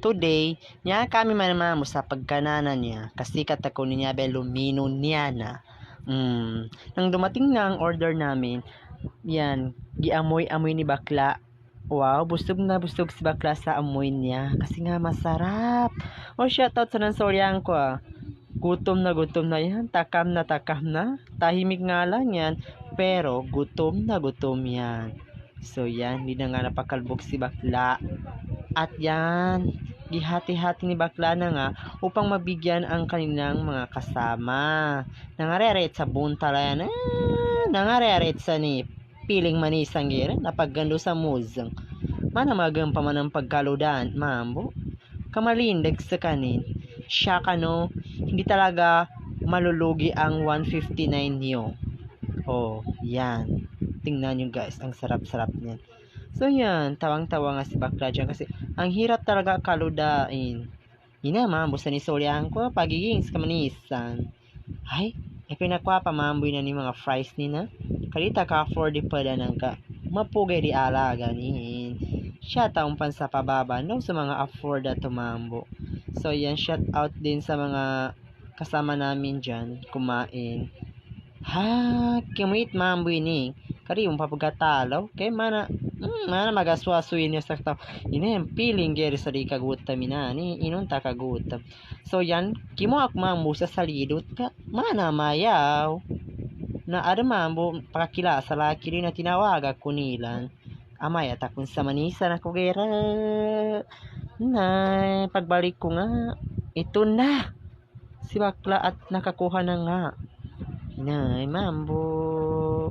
today, niya kami man mo sa pagkananan niya. Kasi katako niya belumino niya na. Nang dumating na ang order namin, yan, giamoy-amoy ni bakla. Wow, busog na busog si bakla sa amoy niya. Kasi nga masarap. Shoutout sa nansoryang ko Gutom na yan. Takam na. Tahimik nga lang yan. Pero gutom yan. So yan, hindi na nga napakalbog si bakla. At yan, gihati-hati ni bakla na nga upang mabigyan ang kanilang mga kasama. Nangareret sa buntala yan. Nangareret sa ni piling manisang gira. Napaggando sa muzang. Manamagang pa man ang pagkaludan. Mambo. Kamalindag sa kanin. Siya kano, hindi talaga malulugi ang 159 niyo. Yan. Tingnan nyo guys, ang sarap-sarap niyan. So yan, tawang-tawa nga si bakla dyan kasi ang hirap talaga kaludain. Mambo sa nisoryang ko, pagiging sa kamanisan. Ay, pinakwa pa mamboy na ni mga fries ni na. Kalita ka afford pa na ka. Mapugay di alaga nihin. Siya taong pansa pababa no sa mga afford at mambo. So yan, shout out din sa mga kasama namin dyan, kumain. Kimit mamboy ni. Kari yung papagkatalaw. Kaya mana magaswasuin niya sa tao. Yung piling geri sa di kagutam inani. Inunta kagutam. So yan, kimo ak mambo sa salidot ka. Mana mayaw. Na ada mambo pakakila sa laki rin na tinawaga kunilan. Amay at akong sa manisa na kugera. Pagbalik ko nga, ito na si bakla at nakakuha na nga. Mambo.